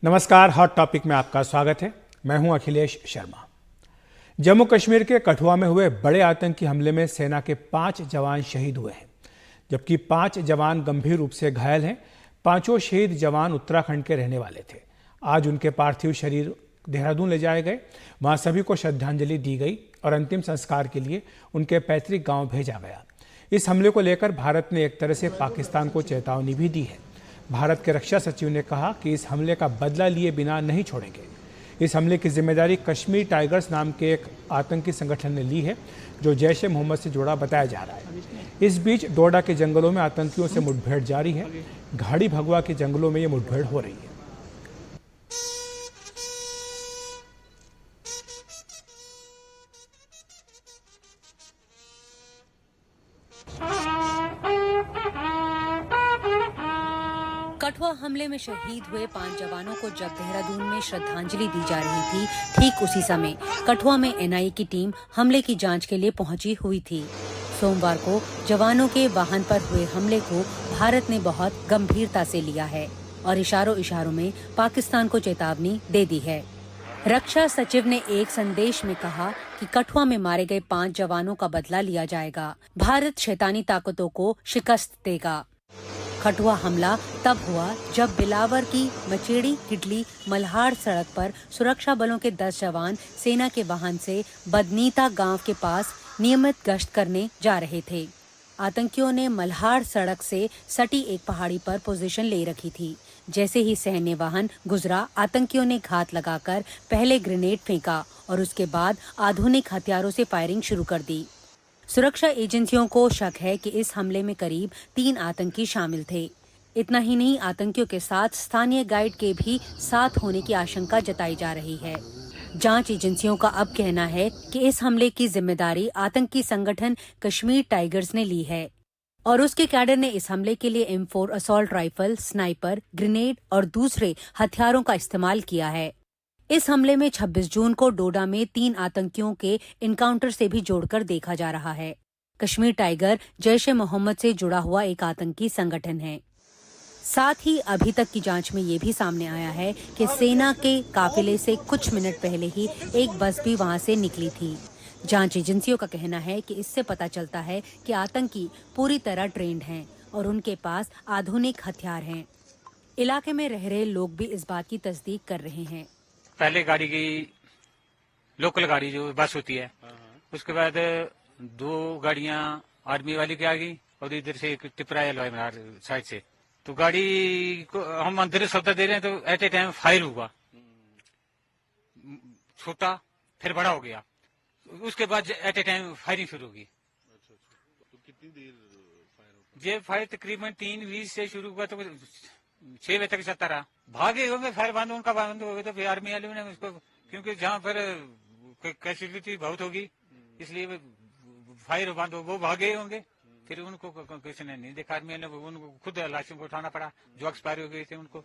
नमस्कार, hot topic में आपका स्वागत है। मैं हूं अखिलेश शर्मा। जम्मू कश्मीर के कठुआ में हुए बड़े आतंकी हमले में सेना के 5 जवान शहीद हुए हैं, जबकि 5 जवान गंभीर रूप से घायल हैं। पांचों शहीद जवान उत्तराखंड के रहने वाले थे। आज उनके पार्थिव शरीर देहरादून ले जाए गए। वहां सभी को श्रद्धांजलि दी गई और अंतिम संस्कार के लिए उनके पैतृक गांव भेजा गया। इस हमले को लेकर भारत ने एक तरह से पाकिस्तान को चेतावनी भी दी है। भारत के रक्षा सचिव ने कहा कि इस हमले का बदला लिए बिना नहीं छोड़ेंगे। इस हमले की जिम्मेदारी कश्मीर टाइगर्स नाम के एक आतंकी संगठन ने ली है, जो जैश-ए-मोहम्मद से जुड़ा बताया जा रहा है। इस बीच डोडा के जंगलों में आतंकियों से मुठभेड़ जारी है। घाड़ी भगवा के जंगलों में ये मुठभेड़ हो रही है। कठुआ हमले में शहीद हुए 5 जवानों को जब देहरादून में श्रद्धांजलि दी जा रही थी, ठीक उसी समय कठुआ में एनआईए की टीम हमले की जांच के लिए पहुंची हुई थी। सोमवार को जवानों के वाहन पर हुए हमले को भारत ने बहुत गंभीरता से लिया है और इशारों में पाकिस्तान को चेतावनी दे दी है। रक्षा सचिव ने एक संदेश में कहा कि कठुआ में मारे गए 5 जवानों का बदला लिया जाएगा। भारत शैतानी ताकतों को शिकस्त देगा। कठुआ हमला तब हुआ जब बिलावर की मचेड़ी किडली मल्हार सड़क पर सुरक्षा बलों के 10 जवान सेना के वाहन से बदनीता गांव के पास नियमित गश्त करने जा रहे थे। आतंकियों ने मल्हार सड़क से सटी एक पहाड़ी पर पोजीशन ले रखी थी। जैसे ही सैन्य वाहन गुजरा, आतंकियों ने घात लगाकर पहले ग्रेनेड फेंका और उसके बाद आधुनिक हथियारों से फायरिंग शुरू कर दी। सुरक्षा एजेंसियों को शक है कि इस हमले में करीब 3 आतंकी शामिल थे। इतना ही नहीं, आतंकियों के साथ स्थानीय गाइड के भी साथ होने की आशंका जताई जा रही है। जांच एजेंसियों का अब कहना है कि इस हमले की जिम्मेदारी आतंकी संगठन कश्मीर टाइगर्स ने ली है और उसके कैडर ने इस हमले के लिए M4 assault rifle, sniper, grenade और दूसरे हथियारों का इस्तेमाल किया है। इस हमले में 26 जून को डोडा में 3 आतंकियों के इनकाउंटर से भी जोड़कर देखा जा रहा है। कश्मीर टाइगर जैश-ए-मोहम्मद से जुड़ा हुआ एक आतंकी संगठन है। साथ ही अभी तक की जांच में ये भी सामने आया है कि सेना के काफिले से कुछ मिनट पहले ही एक बस भी वहां से निकली थी। जांच एजेंसियों का कहना है कि इससे पता चलता है कि आतंकी पूरी तरह ट्रेंड हैं और उनके पास आधुनिक हथियार हैं। इलाके में रह रहे लोग भी इस बात की तस्दीक कर रहे हैं। पहले गाड़ी की लोकल गाड़ी जो बस होती है, उसके बाद 2 गाड़ियां आर्मी वाली की आ गई और इधर से एक टिपरा साइड से। तो गाड़ी को हम अंदर सौदा दे रहे हैं तो एट ए टाइम फायर हुआ, छोटा फिर बड़ा हो गया। उसके बाद एट ए टाइम फायरिंग शुरू होगी। तो कितनी देर फायर ये फायर तकरीबन 3:20 से शुरू हुआ तो 6 बजे तक चलता रहा। भागे होंगे, फायर बंद उनका बंद हो गया तो फिर आर्मी वाले ने उसको, क्योंकि जहाँ पर कैजुअलिटी बहुत होगी इसलिए फायर बंद हो, वो भागे होंगे। फिर उनको किसी ने नहीं देखा, आर्मी ने उनको खुद लाशों को उठाना पड़ा जो एक्सपायर हो गए थे उनको।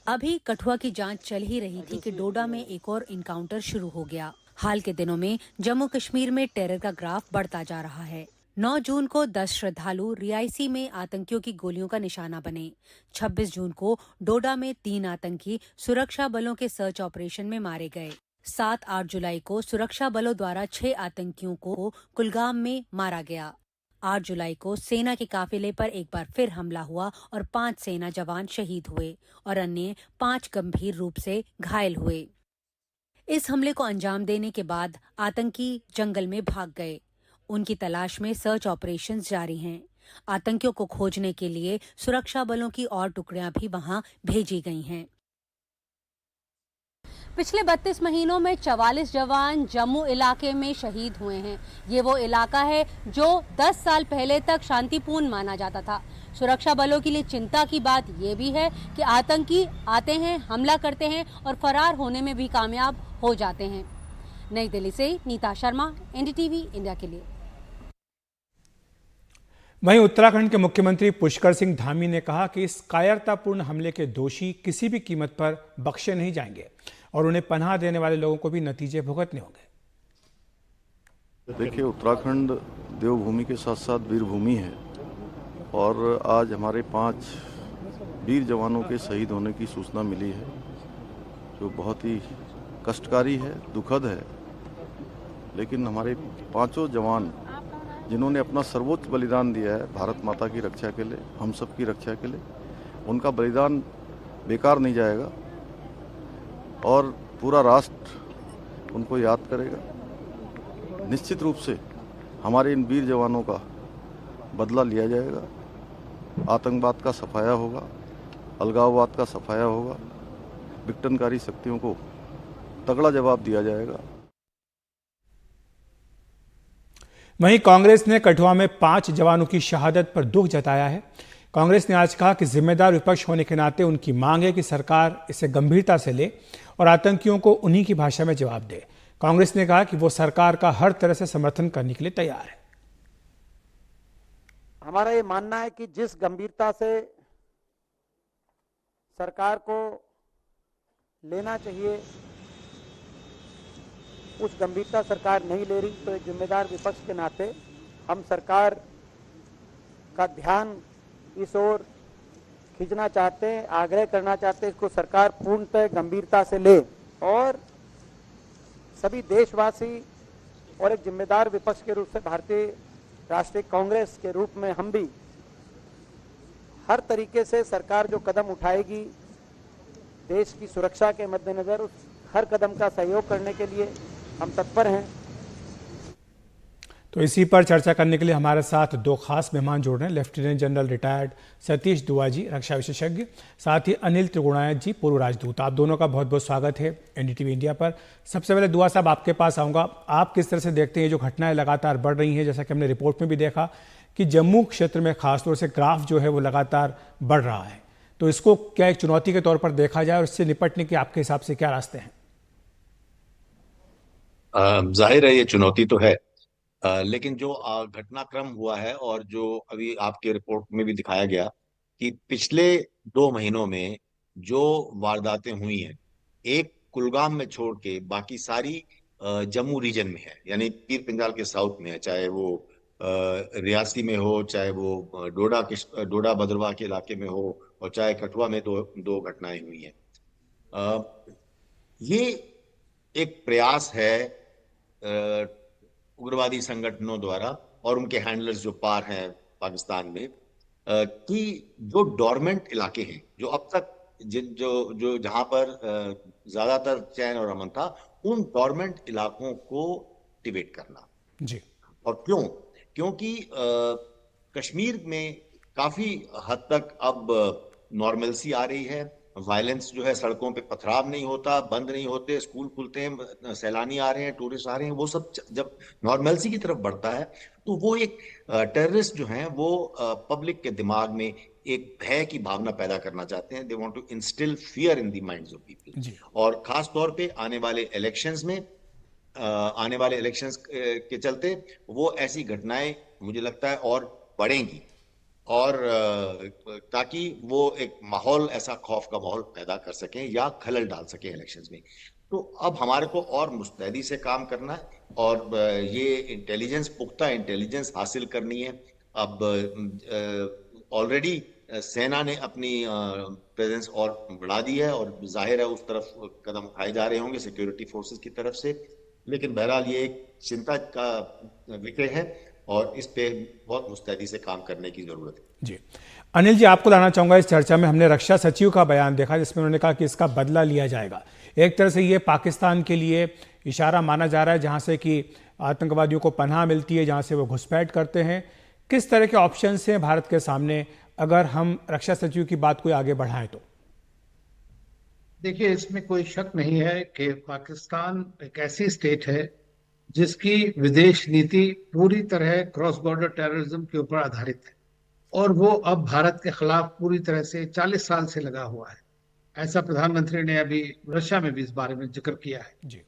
अभी कठुआ की जांच चल ही रही थी कि डोडा में एक और इनकाउंटर शुरू हो गया। हाल के दिनों में जम्मू कश्मीर में टेरर का ग्राफ बढ़ता जा रहा है। 9 जून को 10 श्रद्धालु रियासी में आतंकियों की गोलियों का निशाना बने। 26 जून को डोडा में 3 आतंकी सुरक्षा बलों के सर्च ऑपरेशन में मारे गए। 7-8 जुलाई को सुरक्षा बलों द्वारा 6 आतंकियों को कुलगाम में मारा गया। 8 जुलाई को सेना के काफिले पर एक बार फिर हमला हुआ और 5 सेना जवान शहीद हुए और अन्य 5 गंभीर रूप से घायल हुए। इस हमले को अंजाम देने के बाद आतंकी जंगल में भाग गए। उनकी तलाश में सर्च ऑपरेशंस जारी हैं। आतंकियों को खोजने के लिए सुरक्षा बलों की और टुकड़ियां भी वहां भेजी गई हैं। पिछले 32 महीनों में 44 जवान जम्मू इलाके में शहीद हुए हैं। ये वो इलाका है जो 10 साल पहले तक शांतिपूर्ण माना जाता था। सुरक्षा बलों के लिए चिंता की बात ये भी है कि आतंकी आते हैं, हमला करते हैं और फरार होने में भी कामयाब हो जाते हैं। नई दिल्ली से नीता शर्मा, NDTV इंडिया के लिए। वहीं उत्तराखंड के मुख्यमंत्री पुष्कर सिंह धामी ने कहा कि इस कायरतापूर्ण हमले के दोषी किसी भी कीमत पर बख्शे नहीं जाएंगे और उन्हें पनाह देने वाले लोगों को भी नतीजे भुगतने होंगे। देखिए, उत्तराखंड देवभूमि के साथ साथ वीरभूमि है और आज हमारे 5 वीर जवानों के शहीद होने की सूचना मिली है, जो बहुत ही कष्टकारी है, दुखद है। लेकिन हमारे 5 जवान जिन्होंने अपना सर्वोच्च बलिदान दिया है भारत माता की रक्षा के लिए, हम सब की रक्षा के लिए, उनका बलिदान बेकार नहीं जाएगा और पूरा राष्ट्र उनको याद करेगा। निश्चित रूप से हमारे इन वीर जवानों का बदला लिया जाएगा। आतंकवाद का सफाया होगा, अलगाववाद का सफाया होगा, विघटनकारी शक्तियों को तगड़ा जवाब दिया जाएगा। वहीं कांग्रेस ने कठुआ में 5 जवानों की शहादत पर दुख जताया है। कांग्रेस ने आज कहा कि जिम्मेदार विपक्ष होने के नाते उनकी मांग है कि सरकार इसे गंभीरता से ले और आतंकियों को उन्हीं की भाषा में जवाब दे। कांग्रेस ने कहा कि वो सरकार का हर तरह से समर्थन करने के लिए तैयार है। हमारा ये मानना है कि जिस गंभीरता से सरकार को लेना चाहिए उस गंभीरता सरकार नहीं ले रही, तो एक जिम्मेदार विपक्ष के नाते हम सरकार का ध्यान इस ओर खींचना चाहते हैं, आग्रह करना चाहते हैं इसको सरकार पूर्णतः गंभीरता से ले और सभी देशवासी और एक जिम्मेदार विपक्ष के रूप से भारतीय राष्ट्रीय कांग्रेस के रूप में हम भी हर तरीके से सरकार जो कदम उठाएगी देश की सुरक्षा के मद्देनजर उस हर कदम का सहयोग करने के लिए हम तत्पर हैं। तो इसी पर चर्चा करने के लिए हमारे साथ 2 खास मेहमान जुड़ रहे हैं। लेफ्टिनेंट जनरल रिटायर्ड सतीश दुआ जी, रक्षा विशेषज्ञ, साथ ही अनिल त्रिगुणायत जी, पूर्व राजदूत। आप दोनों का बहुत बहुत स्वागत है एनडीटीवी इंडिया पर। सबसे पहले दुआ साहब आपके पास आऊँगा। आप किस तरह से देखते हैं जो घटनाएं लगातार बढ़ रही हैं, जैसा कि हमने रिपोर्ट में भी देखा कि जम्मू क्षेत्र में खासतौर से ग्राफ जो है वो लगातार बढ़ रहा है, तो इसको क्या एक चुनौती के तौर पर देखा जाए और इससे निपटने के आपके हिसाब से क्या रास्ते हैं? जाहिर है ये चुनौती तो है, लेकिन जो घटनाक्रम हुआ है और जो अभी आपके रिपोर्ट में भी दिखाया गया कि पिछले 2 महीनों में जो वारदातें हुई हैं, एक कुलगाम में छोड़ के बाकी सारी जम्मू रीजन में है, यानी पीर पंजाल के साउथ में है, चाहे वो रियासी में हो, चाहे वो डोडा भद्रवाह के इलाके में हो, और चाहे कठुआ में दो घटनाएं हुई हैं। ये एक प्रयास है उग्रवादी संगठनों द्वारा और उनके हैंडलर्स जो पार हैं पाकिस्तान में, कि जो डोरमेंट इलाके हैं, जो अब तक जो जहां पर ज्यादातर चैन और अमन था, उन डोरमेंट इलाकों को एक्टिवेट करना जी। और क्योंकि कश्मीर में काफी हद तक अब नॉर्मलसी आ रही है। वायलेंस जो है, सड़कों पे पथराव नहीं होता, बंद नहीं होते, स्कूल खुलते हैं, सैलानी आ रहे हैं, टूरिस्ट आ रहे हैं, वो सब जब नॉर्मलसी की तरफ बढ़ता है तो वो एक टेररिस्ट जो हैं वो पब्लिक के दिमाग में एक भय की भावना पैदा करना चाहते हैं। They want to instil fear in the minds of people. और खास तौर पे आने वाले इलेक्शंस के चलते वो ऐसी घटनाएं मुझे लगता है और बढ़ेंगी, और ताकि वो एक माहौल, ऐसा खौफ का माहौल पैदा कर सकें या खलल डाल सकें इलेक्शंस में। तो अब हमारे को और मुस्तैदी से काम करना है और ये पुख्ता इंटेलिजेंस हासिल करनी है। अब ऑलरेडी सेना ने अपनी प्रेजेंस और बढ़ा दी है और जाहिर है उस तरफ कदम उठाए जा रहे होंगे सिक्योरिटी फोर्सेस की तरफ से, लेकिन बहरहाल ये एक चिंता का विषय है और इस पे बहुत मुस्तैदी से काम करने की जरूरत है। जी, अनिल जी, आपको लाना चाहूंगा इस चर्चा में। हमने रक्षा सचिव का बयान देखा जिसमें उन्होंने कहा कि इसका बदला लिया जाएगा। एक तरह से ये पाकिस्तान के लिए इशारा माना जा रहा है, जहां से कि आतंकवादियों को पनाह मिलती है, जहां से वो घुसपैठ करते हैं। किस तरह के ऑप्शंस हैं भारत के सामने अगर हम रक्षा सचिव की बात कोई आगे बढ़ाएं तो? देखिए, इसमें कोई शक नहीं है कि पाकिस्तान एक ऐसी स्टेट है जिसकी विदेश नीति पूरी तरह क्रॉस बॉर्डर टेररिज्म के ऊपर आधारित है, और वो अब भारत के खिलाफ पूरी तरह से 40 साल से लगा हुआ है। ऐसा प्रधानमंत्री ने अभी रशिया में भी इस बारे में जिक्र किया है जी।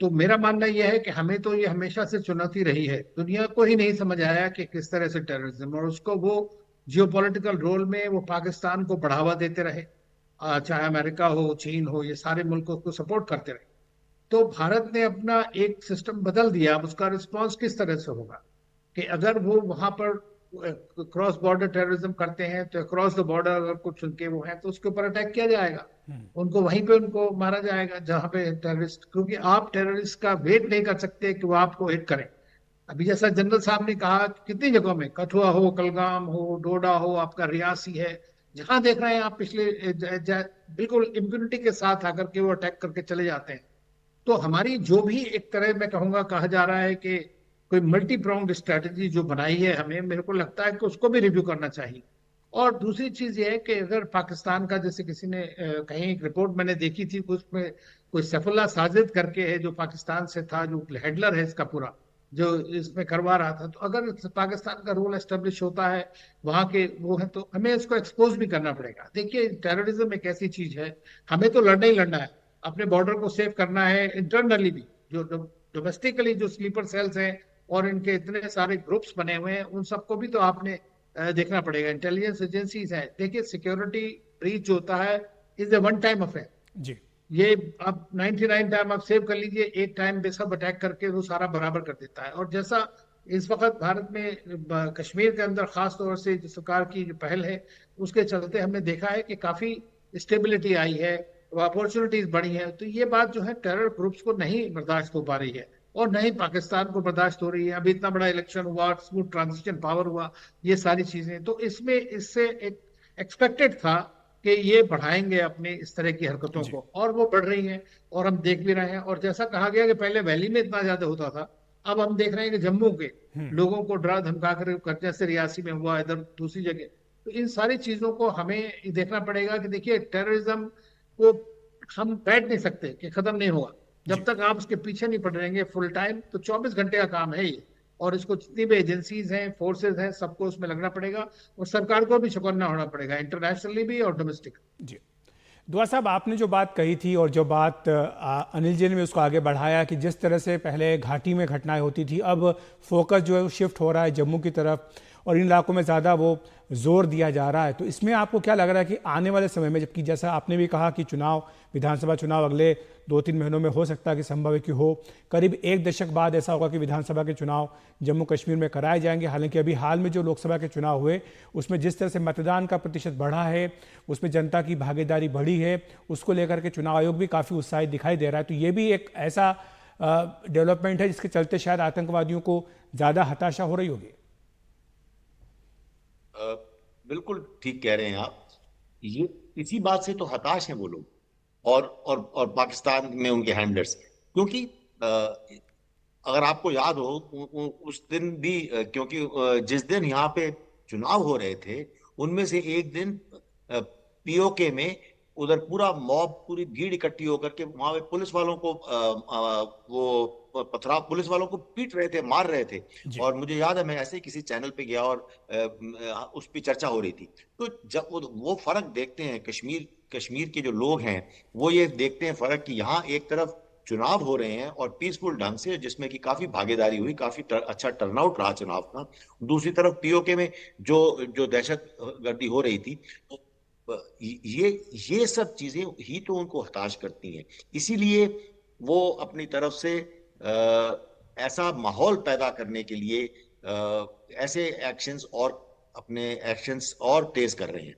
तो मेरा मानना यह है कि हमें तो ये हमेशा से चुनौती रही है। दुनिया को ही नहीं समझ आया कि किस तरह से टेररिज्म, और उसको वो जियोपॉलिटिकल रोल में वो पाकिस्तान को बढ़ावा देते रहे, चाहे अमेरिका हो, चीन हो, ये सारे मुल्क उसको सपोर्ट करते रहे। तो भारत ने अपना एक सिस्टम बदल दिया। अब उसका रिस्पांस किस तरह से होगा कि अगर वो वहां पर क्रॉस बॉर्डर टेररिज्म करते हैं तो क्रॉस द बॉर्डर अगर कुछ उनके वो हैं तो उसके ऊपर अटैक किया जाएगा, उनको वहीं पे उनको मारा जाएगा जहां पे टेररिस्ट, क्योंकि आप टेररिस्ट का वेट नहीं कर सकते कि वो आपको हिट करें। अभी जैसा जनरल साहब ने कहा, कितनी जगहों में कठुआ हो, कलगाम हो, डोडा हो, आपका रियासी है, जहां देख रहे हैं आप पिछले बिल्कुल इम्यूनिटी के साथ आकर के वो अटैक करके चले जाते हैं। तो हमारी जो भी एक तरह मैं कहूंगा कहा जा रहा है कि कोई मल्टी प्रोंग्ड स्ट्रेटेजी जो बनाई है हमें, मेरे को लगता है कि उसको भी रिव्यू करना चाहिए। और दूसरी चीज ये है कि अगर पाकिस्तान का, जैसे किसी ने कहीं एक रिपोर्ट मैंने देखी थी, उसमें कोई सैफुल्लाह साजिद करके है जो पाकिस्तान से था, जो हैंडलर है इसका पूरा, जो इसमें करवा रहा था, तो अगर पाकिस्तान का रोल एस्टेब्लिश होता है वहां के वो है तो हमें इसको एक्सपोज भी करना पड़ेगा। देखिए टेररिज्म एक ऐसी चीज है, हमें तो लड़ना ही लड़ना है, अपने बॉर्डर को सेव करना है, इंटरनली भी जो डोमेस्टिकली जो स्लीपर सेल्स हैं और इनके इतने सारे ग्रुप्स बने हुए हैं, उन सबको भी तो आपने देखना पड़ेगा। इंटेलिजेंस एजेंसीज हैं, देखिए सिक्योरिटी ब्रीच होता है is a one time affair जी। ये आप 99 टाइम आप सेव कर लीजिए, एक टाइम बेसब अटैक करके वो सारा बराबर कर देता है। और जैसा इस वक्त भारत में कश्मीर के अंदर खास तौर से जो सरकार की जो पहल है उसके चलते हमने देखा है कि काफी स्टेबिलिटी आई है, अपॉर्चुनिटीज बढ़ी है। तो ये बात जो है टेरर ग्रुप्स को नहीं बर्दाश्त हो पा रही है और नहीं पाकिस्तान को बर्दाश्त हो रही है। अभी इतना बड़ा इलेक्शन हुआ, स्मूथ ट्रांजिशन पावर हुआ, ये सारी चीजें, तो इसमें इससे एक एक्सपेक्टेड था कि ये बढ़ाएंगे अपने इस तरह की हरकतों को, और वो बढ़ रही हैं और हम देख भी रहे हैं। और जैसा कहा गया कि पहले वैली में इतना ज्यादा होता था, अब हम देख रहे हैं कि जम्मू के लोगों को डरा धमका कर, जैसे रियासी में हुआ, इधर दूसरी जगह। तो इन सारी चीजों को हमें देखना पड़ेगा कि देखिए टेररिज्म को हम बैठ नहीं सकते कि खत्म नहीं होगा जब तक आप उसके पीछे नहीं पड़ रहेंगे फुल टाइम। तो 24 घंटे का काम है ये, और इसको जितनी भी एजेंसीज हैं, फोर्सेज हैं, सबको उसमें लगना पड़ेगा और सरकार को भी चौकन्ना होना पड़ेगा, इंटरनेशनली भी और डोमेस्टिक। जी दुआ साहब, आपने जो बात कही थी और जो बात अनिल जी ने उसको आगे बढ़ाया कि जिस तरह से पहले घाटी में घटनाएं होती थी, अब फोकस जो है वो शिफ्ट हो रहा है जम्मू की तरफ और इन इलाकों में ज़्यादा वो जोर दिया जा रहा है। तो इसमें आपको क्या लग रहा है कि आने वाले समय में, जबकि जैसा आपने भी कहा कि चुनाव, विधानसभा चुनाव अगले 2-3 महीनों में हो सकता है कि संभव है कि हो, करीब 1 दशक बाद ऐसा होगा कि विधानसभा के चुनाव जम्मू कश्मीर में कराए जाएंगे। हालांकि अभी हाल में जो लोकसभा के चुनाव हुए उसमें जिस तरह से मतदान का प्रतिशत बढ़ा है, उसमें जनता की भागीदारी बढ़ी है, उसको लेकर के चुनाव आयोग भी काफ़ी उत्साहित दिखाई दे रहा है। तो ये भी एक ऐसा डेवलपमेंट है जिसके चलते शायद आतंकवादियों को ज़्यादा हताशा हो रही होगी। बिल्कुल ठीक कह रहे हैं आप। ये इसी बात से तो हताश हैं वो लोग और पाकिस्तान में उनके हैंडलर्स, क्योंकि अगर आपको याद हो उस दिन भी, क्योंकि जिस दिन यहाँ पे चुनाव हो रहे थे उनमें से एक दिन पीओके में उधर पूरा मॉब, पूरी भीड़ इकट्ठी होकर के वहां पे पुलिस वालों को वो पथराव, पुलिस वालों को पीट रहे थे, मार रहे थे। और मुझे याद है मैं ऐसे ही किसी चैनल पे गया और उस पर चर्चा हो रही थी। तो जब वो फर्क देखते हैं, कश्मीर के जो लोग हैं वो ये देखते हैं फर्क कि यहाँ एक तरफ चुनाव हो रहे हैं और पीसफुल ढंग से, जिसमें कि काफी भागीदारी हुई, काफी अच्छा टर्नआउट रहा चुनाव का। दूसरी तरफ पीओके में जो दहशत गर्दी हो रही थी, तो ये सब चीजें ही तो उनको हताश करती हैं। इसीलिए वो अपनी तरफ से ऐसा माहौल पैदा करने के लिए ऐसे एक्शंस और अपने एक्शंस और तेज कर रहे हैं।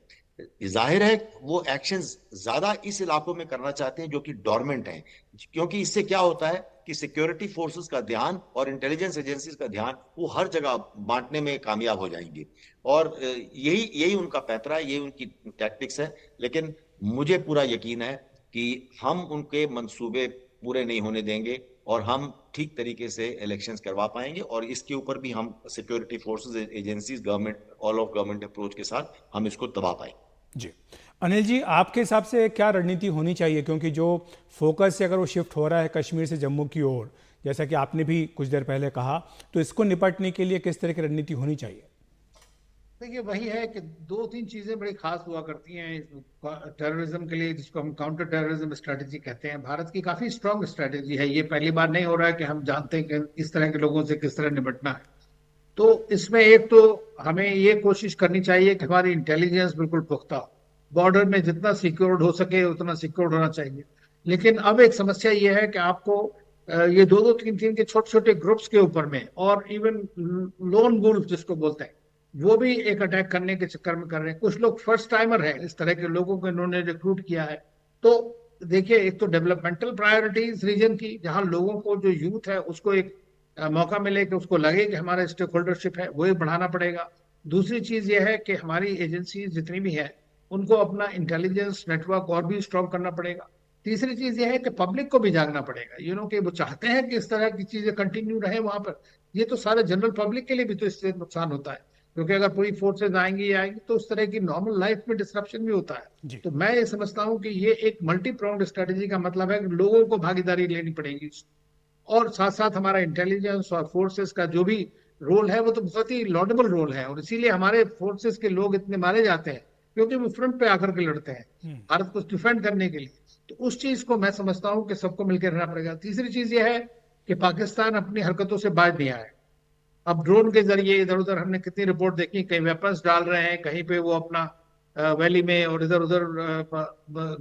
जाहिर है वो एक्शंस ज्यादा इस इलाकों में करना चाहते हैं जो कि डोरमेंट हैं, क्योंकि इससे क्या होता है कि सिक्योरिटी फोर्सेस का ध्यान और इंटेलिजेंस एजेंसीज का ध्यान वो हर जगह बांटने में कामयाब हो जाएंगे। और यही उनका पैतरा है, यही उनकी टैक्टिक्स है। लेकिन मुझे पूरा यकीन है कि हम उनके मंसूबे पूरे नहीं होने देंगे और हम ठीक तरीके से इलेक्शंस करवा पाएंगे। और इसके ऊपर भी हम security forces, agencies, government, all of government approach के साथ हम इसको दबा पाएंगे। जी अनिल जी, आपके हिसाब से क्या रणनीति होनी चाहिए, क्योंकि जो फोकस से अगर वो शिफ्ट हो रहा है कश्मीर से जम्मू की ओर, जैसा कि आपने भी कुछ देर पहले कहा, तो इसको निपटने के लिए किस तरह की रणनीति होनी चाहिए? देखिए वही है कि 2-3 चीजें बड़ी खास हुआ करती हैं टेररिज्म के लिए, जिसको हम काउंटर टेररिज्म स्ट्रेटेजी कहते हैं। भारत की काफी स्ट्रांग स्ट्रेटेजी है, ये पहली बार नहीं हो रहा है कि हम जानते हैं कि इस तरह के लोगों से किस तरह निपटना है। तो इसमें एक तो हमें ये कोशिश करनी चाहिए कि हमारी इंटेलिजेंस बिल्कुल पुख्ता हो, बॉर्डर में जितना सिक्योर्ड हो सके उतना सिक्योर्ड होना चाहिए। लेकिन अब एक समस्या ये है कि आपको ये 2-2, 3-3 के छोटे छोटे ग्रुप्स के ऊपर में, और इवन लोन वुल्फ जिसको बोलते हैं, वो भी एक अटैक करने के चक्कर में कर रहे हैं। कुछ लोग फर्स्ट टाइमर हैं, इस तरह के लोगों को इन्होंने रिक्रूट किया है। तो देखिए, एक तो डेवलपमेंटल प्रायोरिटीज रीजन की, जहां लोगों को, जो यूथ है उसको एक मौका मिले कि उसको लगे कि हमारा स्टेक होल्डरशिप है, वो ही बढ़ाना पड़ेगा। दूसरी चीज ये है कि हमारी एजेंसी जितनी भी है उनको अपना इंटेलिजेंस नेटवर्क और भी स्ट्रॉन्ग करना पड़ेगा। तीसरी चीज ये है कि पब्लिक को भी जागना पड़ेगा, कि वो चाहते हैं कि इस तरह की चीजें कंटिन्यू रहे वहां पर। ये तो सारे जनरल पब्लिक के लिए भी तो इससे नुकसान होता है, क्योंकि अगर पूरी फोर्सेज आएंगी तो उस तरह की नॉर्मल लाइफ में डिस्ट्रप्शन भी होता है। तो मैं ये समझता हूँ कि ये एक मल्टी प्रोंग्ड स्ट्रेटेजी का मतलब है कि लोगों को भागीदारी लेनी पड़ेगी, और साथ साथ हमारा इंटेलिजेंस और फोर्सेस का जो भी रोल है वो तो बहुत ही लॉडेबल रोल है। और इसीलिए हमारे फोर्सेस के लोग इतने मारे जाते हैं, क्योंकि वो फ्रंट पे आकर के लड़ते हैं भारत को डिफेंड करने के लिए। तो उस चीज को मैं समझता हूँ कि सबको मिलकर रहना पड़ेगा। तीसरी चीज ये है कि पाकिस्तान अपनी हरकतों से बाज नहीं आए। अब ड्रोन के जरिए इधर उधर हमने कितनी रिपोर्ट देखी, कहीं वेपन्स डाल रहे हैं, कहीं पे वो अपना वैली में और इधर उधर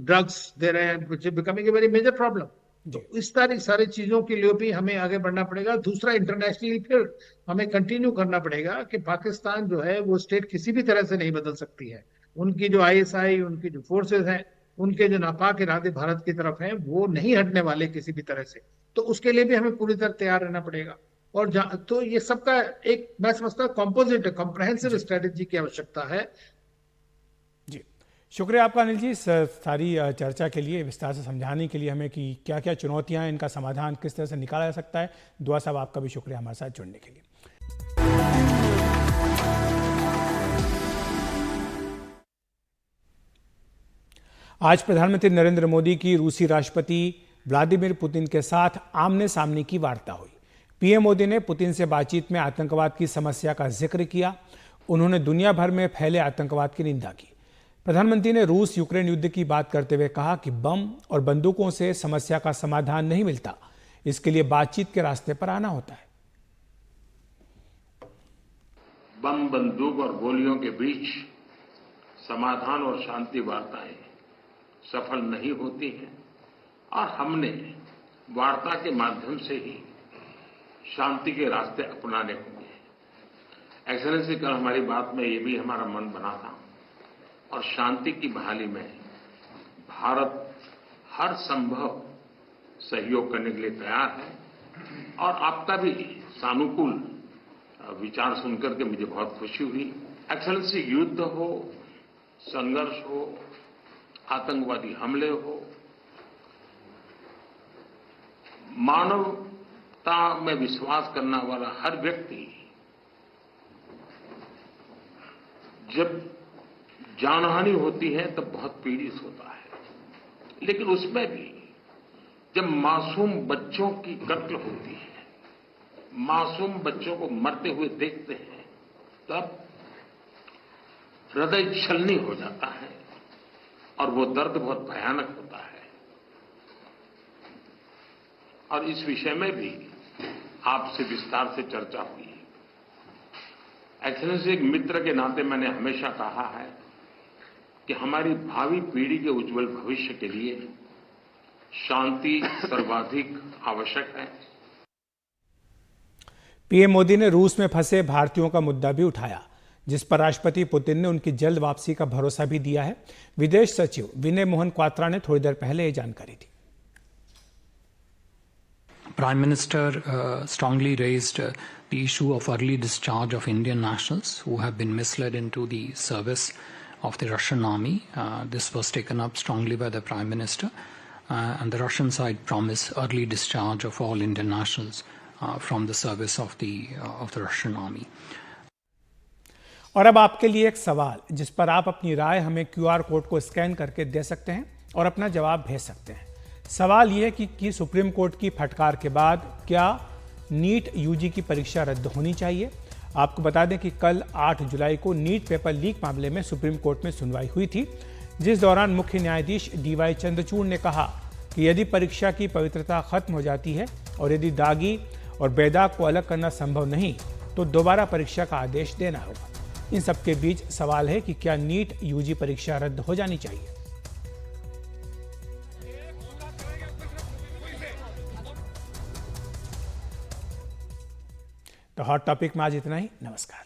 ड्रग्स दे रहे हैं, which is becoming a very major problem. तो इस तरह सारी चीजों के लिए भी हमें आगे बढ़ना पड़ेगा। दूसरा, इंटरनेशनली फिर हमें कंटिन्यू करना पड़ेगा कि पाकिस्तान जो है वो स्टेट किसी भी तरह से नहीं बदल सकती है। उनकी जो ISI, उनकी जो फोर्सेस हैं, उनके जो नापाक इरादे भारत की तरफ हैं, वो नहीं हटने वाले किसी भी तरह से। तो उसके लिए भी हमें पूरी तरह तैयार रहना पड़ेगा। और तो ये सबका एक, मैं समझता हूँ, कॉम्पोजिट कॉम्प्रहेंसिव स्ट्रेटेजी की आवश्यकता है। जी, शुक्रिया आपका अनिल जी, सारी चर्चा के लिए, विस्तार से समझाने के लिए हमें कि क्या क्या चुनौतियां हैं, इनका समाधान किस तरह से निकाला जा सकता है। दुआ साहब, आपका भी शुक्रिया हमारे साथ जुड़ने के लिए। आज प्रधानमंत्री नरेंद्र मोदी की रूसी राष्ट्रपति व्लादिमीर पुतिन के साथ आमने सामने की वार्ता हुई। पीएम मोदी ने पुतिन से बातचीत में आतंकवाद की समस्या का जिक्र किया। उन्होंने दुनिया भर में फैले आतंकवाद की निंदा की। प्रधानमंत्री ने रूस यूक्रेन युद्ध की बात करते हुए कहा कि बम और बंदूकों से समस्या का समाधान नहीं मिलता, इसके लिए बातचीत के रास्ते पर आना होता है। बम, बंदूक और गोलियों के बीच समाधान और शांति वार्ताएं सफल नहीं होती हैं, और हमने वार्ता के माध्यम से ही शांति के रास्ते अपनाने होंगे। एक्सेलेंसी, कल हमारी बात में ये भी हमारा मन बना था, और शांति की बहाली में भारत हर संभव सहयोग करने के लिए तैयार है। और आपका भी सानुकूल विचार सुनकर के मुझे बहुत खुशी हुई। एक्सेलेंसी, युद्ध हो, संघर्ष हो, आतंकवादी हमले हो, मानवता में विश्वास करने वाला हर व्यक्ति जब जानहानि होती है तब बहुत पीड़ित होता है। लेकिन उसमें भी जब मासूम बच्चों की कत्ल होती है, मासूम बच्चों को मरते हुए देखते हैं, तब हृदय छलनी हो जाता है, और वो दर्द बहुत भयानक होता है। और इस विषय में भी आपसे विस्तार से चर्चा हुई। एक्सेलेंसी, एक मित्र के नाते मैंने हमेशा कहा है कि हमारी भावी पीढ़ी के उज्जवल भविष्य के लिए शांति सर्वाधिक आवश्यक है। पीएम मोदी ने रूस में फंसे भारतीयों का मुद्दा भी उठाया, जिस पर राष्ट्रपति पुतिन ने उनकी जल्द वापसी का भरोसा भी दिया है। विदेश सचिव विनय मोहन क्वात्रा ने थोड़ी देर पहले ये जानकारी दी। Prime Minister strongly raised the issue of early discharge of Indian nationals who have been misled into the service of the Russian army. This was taken up strongly by the Prime Minister, and the Russian side promised early discharge of all Indian nationals from the service of the Russian army. और अब आपके लिए एक सवाल, जिस पर आप अपनी राय हमें QR कोड को स्कैन करके दे सकते हैं और अपना जवाब भेज सकते हैं। सवाल यह है कि सुप्रीम कोर्ट की फटकार के बाद क्या नीट यूजी की परीक्षा रद्द होनी चाहिए। आपको बता दें कि कल 8 जुलाई को नीट पेपर लीक मामले में सुप्रीम कोर्ट में सुनवाई हुई थी, जिस दौरान मुख्य न्यायाधीश DY चंद्रचूड़ ने कहा कि यदि परीक्षा की पवित्रता खत्म हो जाती है और यदि दागी और बेदाग को अलग करना संभव नहीं, तो दोबारा परीक्षा का आदेश देना होगा। इन सबके बीच सवाल है कि क्या नीट यूजी परीक्षा रद्द हो जानी चाहिए। तो हॉट टॉपिक में आज इतना ही। नमस्कार।